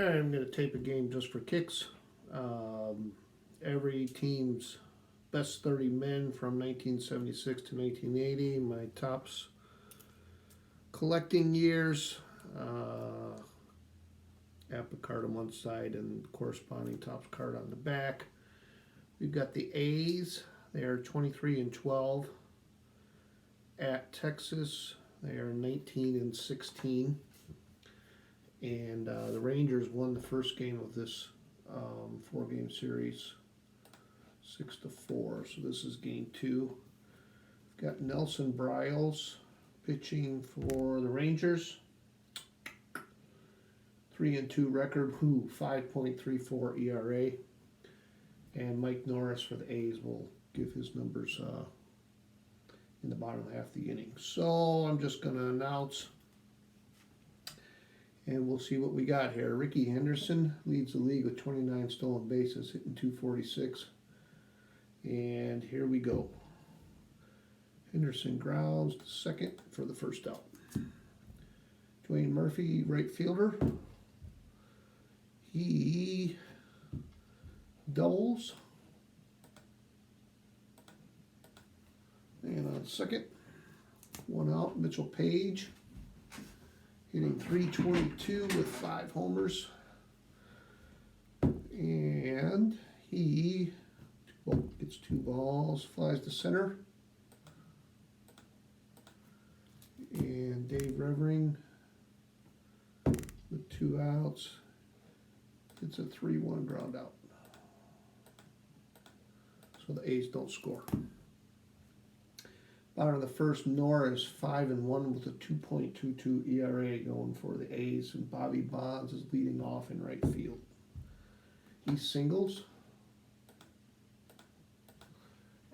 I'm going to tape a game just for kicks. Every team's best 30 men from 1976 to 1980. My tops collecting years. APBA card on one side and corresponding tops card on the back. We've got the A's. They are 23-12. At Texas, they are 19-16. And the Rangers won the first game of this 4-game series, 6-4. So this is game 2. We've got Nelson Bryles pitching for the Rangers. 3-2 record, 5.34 ERA. And Mike Norris for the A's will give his numbers in the bottom half of the inning. So I'm just going to announce, and we'll see what we got here. Ricky Henderson leads the league with 29 stolen bases, hitting .246. And here we go. Henderson grounds to second for the first out. Dwayne Murphy, right fielder. He doubles. And on second, one out, Mitchell Page, hitting .322 with 5 homers. And he gets 2 balls, flies to center. And Dave Revering with 2 outs. It's a 3-1 ground out. So the A's don't score. Bottom of the first, Norris 5-1 with a 2.22 ERA going for the A's, and Bobby Bonds is leading off in right field. He singles,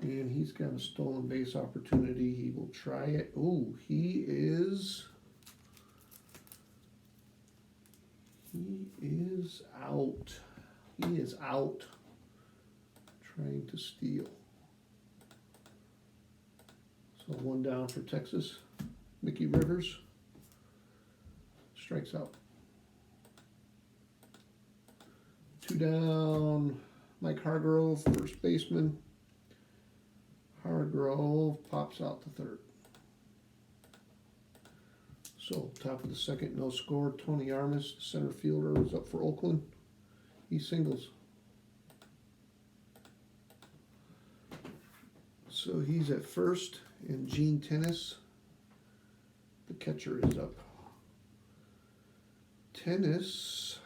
and he's got a stolen base opportunity. He will try it. Oh, he is out. He is out trying to steal. So 1 down for Texas. Mickey Rivers strikes out. 2 down, Mike Hargrove, first baseman. Hargrove pops out to third. So top of the second, no score. Tony Armas, center fielder, is up for Oakland. He singles. So he's at first, and Gene Tennis, the catcher, is up. Tennis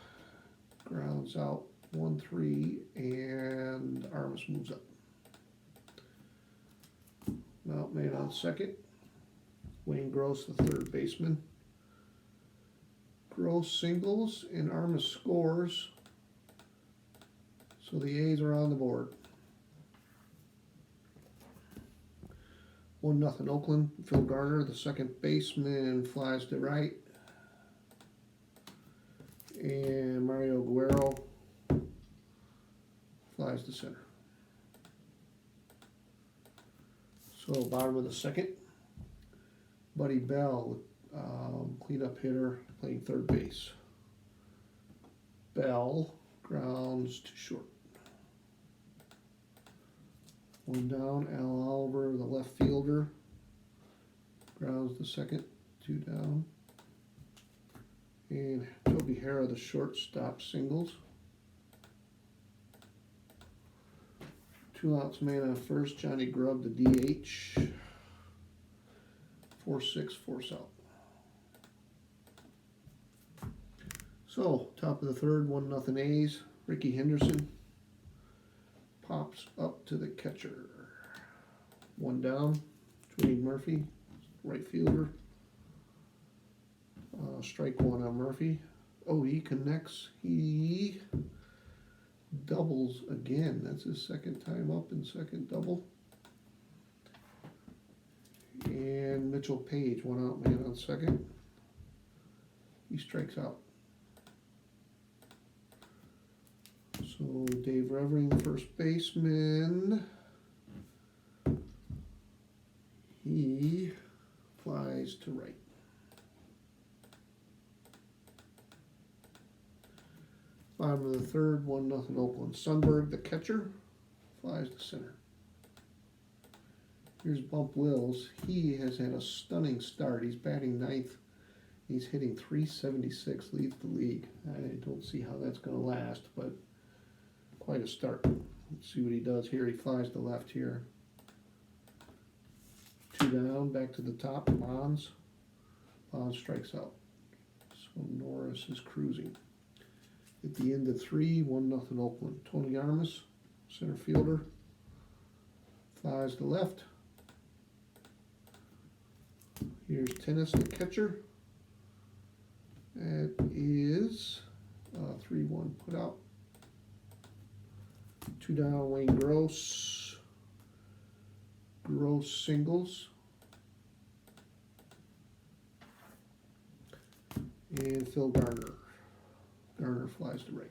grounds out 1-3, and Armas moves up. Mount made on second. Wayne Gross, the third baseman. Gross singles, and Armas scores. So the A's are on the board. 1-0 Oakland. Phil Garner, the second baseman, flies to right. And Mario Guerrero flies to center. So bottom of the second, Buddy Bell, cleanup hitter, playing third base. Bell grounds to short. 1 down, Al Oliver, the left fielder, grounds to second, 2 down. And Toby Hara, the shortstop, singles. 2 outs, man on first. Johnny Grubb, the DH. 4-6, force out. So, top of the third, 1-0 A's. Ricky Henderson pops up to the catcher. 1 down. Dwayne Murphy, right fielder. Strike 1 on Murphy. Oh, he connects. He doubles again. That's his second time up in second double. And Mitchell Page, 1 out, man on second. He strikes out. So Dave Revering, the first baseman. He flies to right. Bottom of the third, 1-0 Oakland. Sundberg, the catcher, flies to center. Here's Bump Wills. He has had a stunning start. He's batting ninth. He's hitting .376, leads the league. I don't see how that's going to last, but quite a start. Let's see what he does here. He flies to left here. 2 down, back to the top. Bonds. Bonds strikes out. So Norris is cruising. At the end of 3, 1-0 Oakland. Tony Armas, center fielder, flies to left. Here's Tennis, the catcher. That is 3-1 put out. 2 down, Wayne Gross. Gross singles. And Phil Garner. Garner flies to right.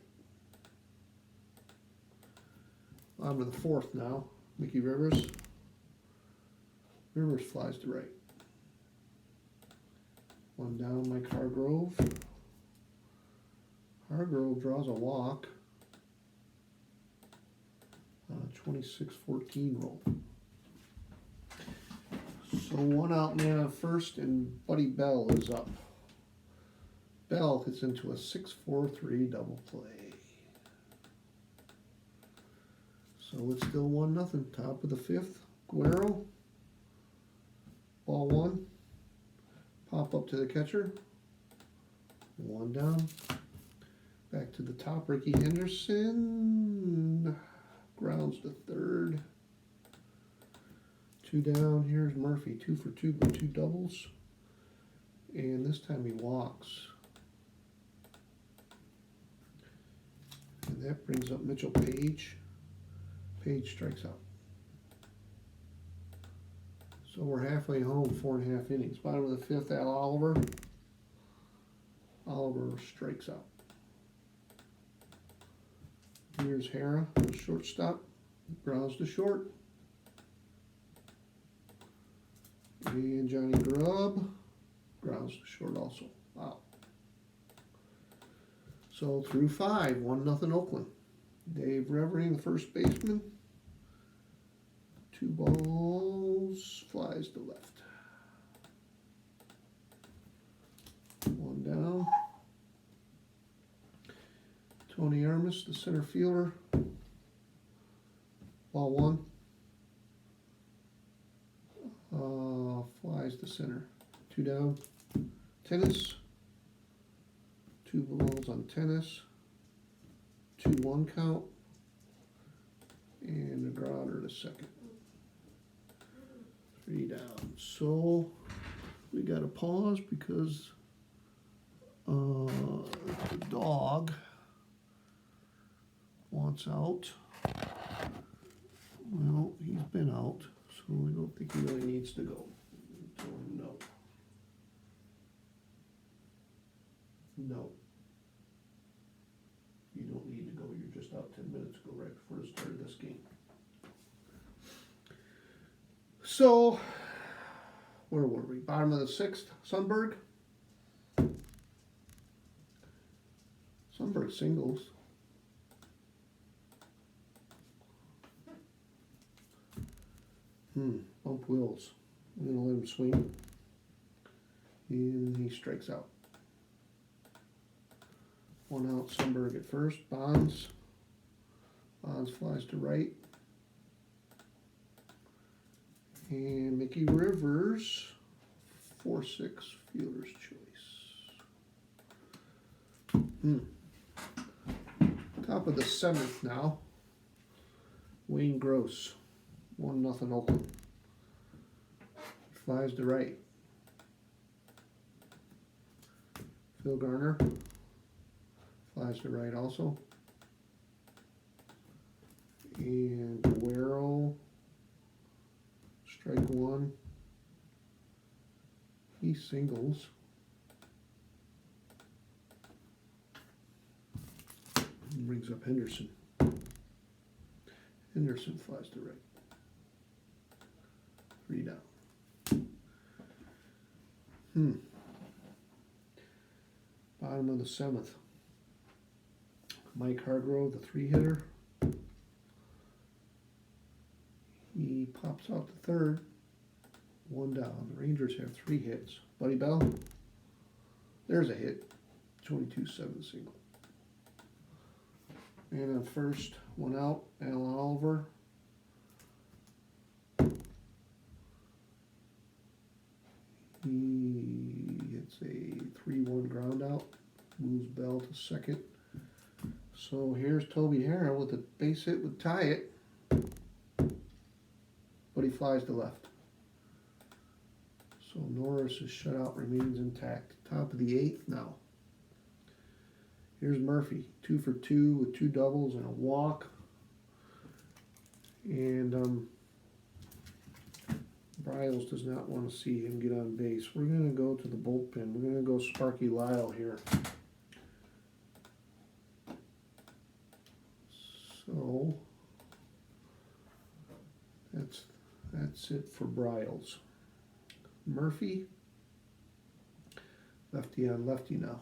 On to the fourth now. Mickey Rivers. Rivers flies to right. 1 down, Mike Hargrove. Hargrove draws a walk. 26-14 roll. So 1 out, man on first, and Buddy Bell is up. Bell hits into a 6-4-3 double play. So it's still 1-0. Top of the fifth. Guerrero. Ball 1. Pop up to the catcher. 1 down. Back to the top. Ricky Henderson. Grounds to third. 2 down. Here's Murphy. 2 for 2 with 2 doubles. And this time he walks. And that brings up Mitchell Page. Page strikes out. So we're halfway home, 4.5 innings. Bottom of the fifth, Al Oliver. Oliver strikes out. Here's Hara, the shortstop. Grounds to short. And Johnny Grubb grounds to short also. Wow. So through 5, 1-0 Oakland. Dave Revering, the first baseman. 2 balls, flies to left. 1 down. Tony Armas, the center fielder. Ball 1. Flies to center. 2 down. Tennis. 2 balls on Tennis. 2-1 count. And a grounder to second. 3 down. So we got to pause because the dog wants out. Well, he's been out, so we don't think he really needs to go. So no. No. You don't need to go. You're just out 10 minutes ago, right before the start of this game. So, where were we? Bottom of the sixth, Sundberg. Sundberg singles. Bump Wills. I'm going to let him swing. And he strikes out. 1 out, Sundberg at first. Bonds. Bonds flies to right. And Mickey Rivers, 4-6, fielder's choice. Top of the 7th now. Wayne Gross, 1-0 Oakland. Flies to right. Phil Garner flies to right also. And Guerrero, strike 1. He singles. Brings up Henderson. Henderson flies to right. 3 down. Bottom of the 7th. Mike Hargrove, the 3-hitter. He pops out to third. 1 down. The Rangers have 3 hits. Buddy Bell. There's a hit. 22-7 single. And at first, 1 out. Alan Oliver. He hits a 3-1 ground out. Moves Bell to second. So here's Toby Harrell with a base hit would tie it. But he flies to left. So Norris's shutout remains intact. Top of the 8th now. Here's Murphy, 2 for 2 with 2 doubles and a walk. And Bryles does not want to see him get on base. We're going to go to the bullpen. We're going to go Sparky Lyle here. So that's it for Bryles. Murphy, lefty on lefty now.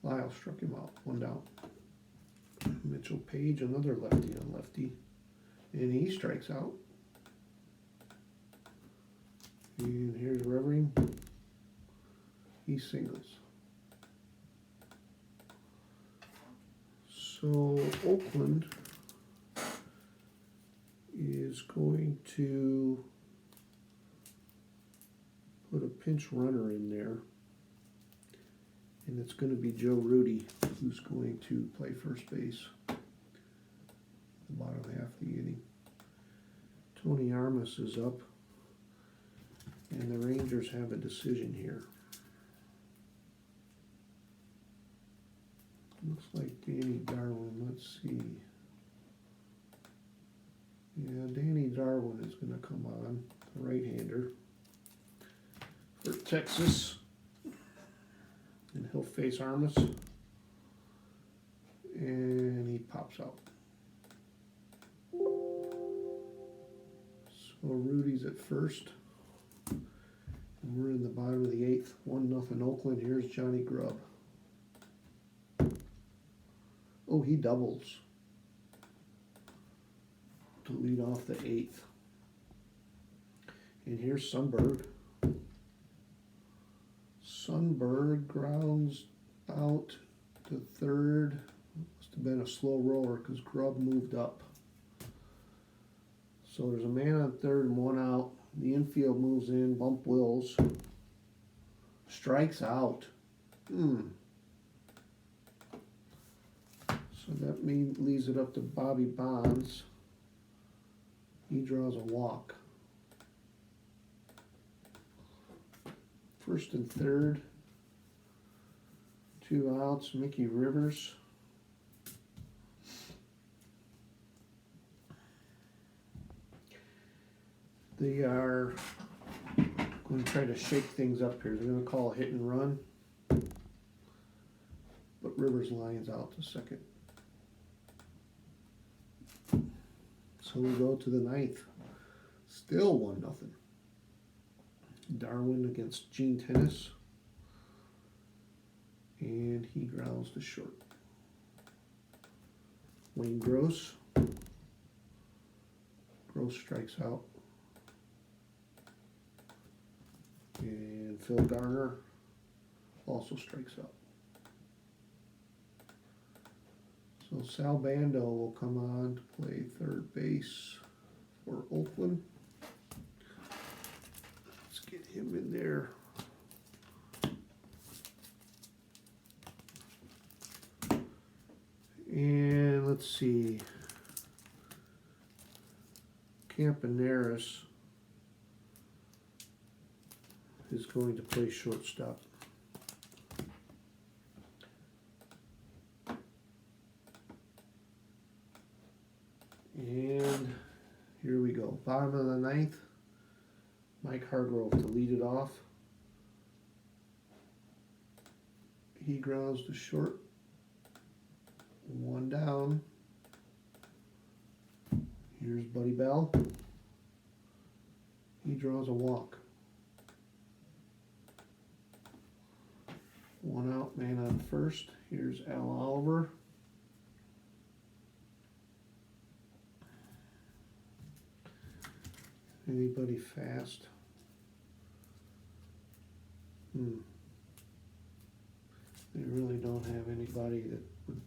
Lyle struck him out, 1 down. Mitchell Page, another lefty on lefty, and he strikes out. And here's Revering. He singles. So Oakland is going to put a pinch runner in there, and it's going to be Joe Rudy who's going to play first base the bottom half of the inning. Tony Armas is up, and the Rangers have a decision here. Looks like Danny Darwin. Let's see. Yeah, Danny Darwin is going to come on, the right-hander for Texas. And he'll face Armas. And he pops out. So Rudy's at first. And we're in the bottom of the 8th. 1-0 Oakland. Here's Johnny Grubb. Oh, he doubles to lead off the 8th. And here's Sundberg. Sundberg grounds out to third. Must have been a slow roller because Grubb moved up. So there's a man on third and 1 out. The infield moves in. Bump Wills. Strikes out. So that leaves it up to Bobby Bonds. He draws a walk. First and third. 2 outs. Mickey Rivers. They are going to try to shake things up here. They're going to call a hit and run. But Rivers lines out to second. So we go to the 9th. Still 1-0. Darwin against Gene Tennis. And he grounds to short. Wayne Gross. Gross strikes out. And Phil Garner also strikes out. So Sal Bando will come on to play third base for Oakland. Let's get him in there. And let's see. Campaneris is going to play shortstop. And here we go. Bottom of the 9th. Mike Hargrove to lead it off. He grounds to short. 1 down. Here's Buddy Bell. He draws a walk. 1 One out, man on first. Here's Al Oliver. Anybody fast? They really don't have anybody that would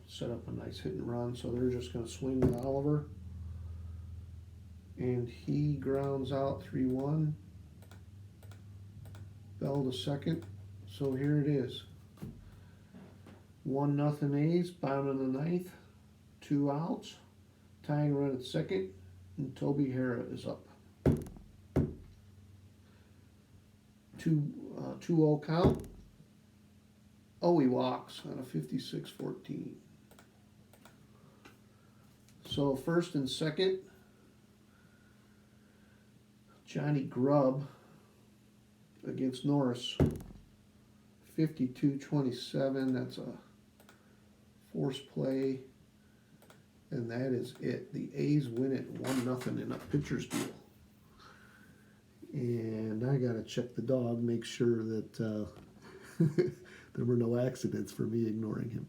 set up a nice hit and run, so they're just going to swing with Oliver. And he grounds out 3-1. Bell to second. So here it is. 1-0 A's, bottom of the ninth. 2 outs. Tying run at second. And Toby Hara is up. 2-0 count. Oh, he walks on a 56-14. So first and second, Johnny Grubb against Norris. 52-27. That's a force play. And that is it. The A's win it 1-0 in a pitcher's duel. And I got to check the dog, make sure that there were no accidents for me ignoring him.